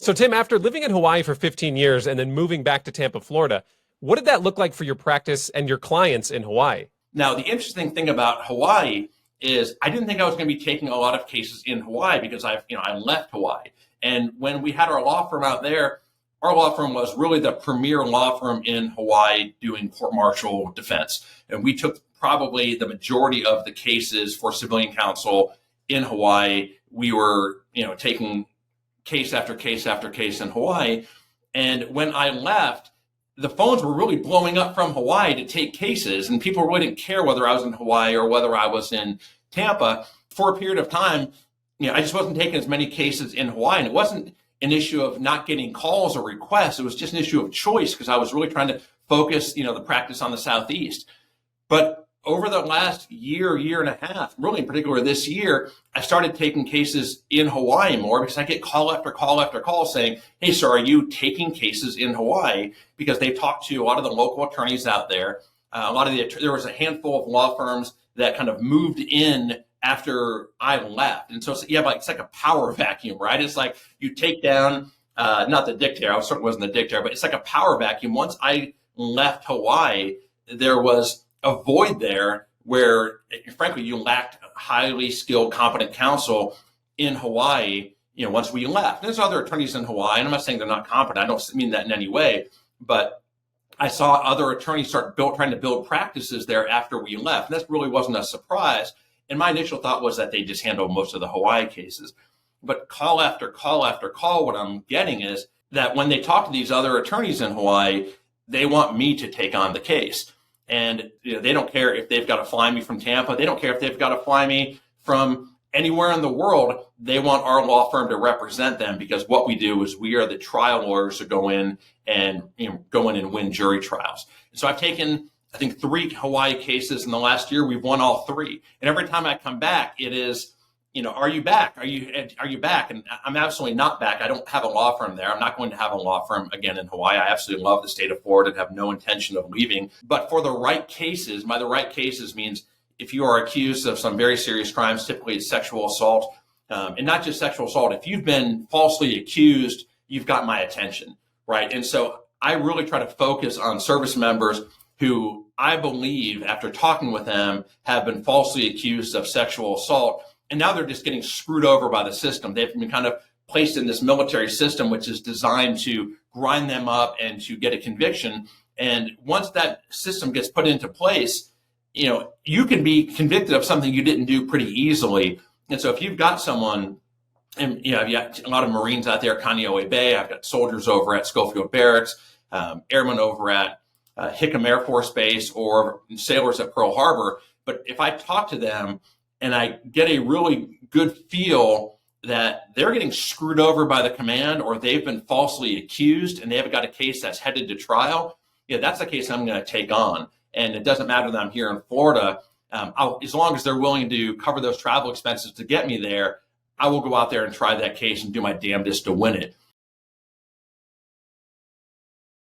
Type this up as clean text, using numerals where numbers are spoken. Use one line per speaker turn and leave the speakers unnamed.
So Tim, after living in Hawaii for 15 years and then moving back to Tampa, Florida, what did that look like for your practice and your clients in Hawaii?
Now, the interesting thing about Hawaii is I didn't think I was going to be taking a lot of cases in Hawaii because I left Hawaii. And when we had our law firm out there, our law firm was really the premier law firm in Hawaii doing court-martial defense. And we took probably the majority of the cases for civilian counsel in Hawaii. We were, taking case after case after case in Hawaii. And when I left, the phones were really blowing up from Hawaii to take cases, and people really didn't care whether I was in Hawaii or whether I was in Tampa. For a period of time, I just wasn't taking as many cases in Hawaii, and it wasn't an issue of not getting calls or requests. It was just an issue of choice because I was really trying to focus, the practice on the Southeast. But over the last year and a half, really in particular this year, I started taking cases in Hawaii more because I get call after call after call saying, hey, sir, are you taking cases in Hawaii? Because they talked to a lot of the local attorneys out there. There was a handful of law firms that kind of moved in after I left. And so it's like a power vacuum, right? It's like you take down, not the dictator, I certainly wasn't the dictator, but it's like a power vacuum. Once I left Hawaii, there was a void there where, frankly, you lacked highly skilled, competent counsel in Hawaii, once we left. There's other attorneys in Hawaii, and I'm not saying they're not competent. I don't mean that in any way, but I saw other attorneys trying to build practices there after we left. And that really wasn't a surprise. And my initial thought was that they just handle most of the Hawaii cases. But call after call after call, what I'm getting is that when they talk to these other attorneys in Hawaii, they want me to take on the case. And they don't care if they've got to fly me from Tampa. They don't care if they've got to fly me from anywhere in the world. They want our law firm to represent them because what we do is we are the trial lawyers who go in and win jury trials. And so I've taken, I think, 3 Hawaii cases in the last year. We've won all 3. And every time I come back, it is, are you back? Are you back? And I'm absolutely not back. I don't have a law firm there. I'm not going to have a law firm again in Hawaii. I absolutely love the state of Florida and have no intention of leaving. But for the right cases, by the right cases means if you are accused of some very serious crimes, typically it's sexual assault, and not just sexual assault. If you've been falsely accused, you've got my attention, right? And so I really try to focus on service members who I believe, after talking with them, have been falsely accused of sexual assault. And now they're just getting screwed over by the system. They've been kind of placed in this military system, which is designed to grind them up and to get a conviction. And once that system gets put into place, you can be convicted of something you didn't do pretty easily. And so if you've got someone, and I've got a lot of Marines out there, Kaneohe Bay, I've got soldiers over at Schofield Barracks, airmen over at Hickam Air Force Base, or sailors at Pearl Harbor. But if I talk to them, and I get a really good feel that they're getting screwed over by the command or they've been falsely accused and they haven't got a case that's headed to trial, that's the case I'm going to take on. And it doesn't matter that I'm here in Florida. As long as they're willing to cover those travel expenses to get me there, I will go out there and try that case and do my damnedest to win it.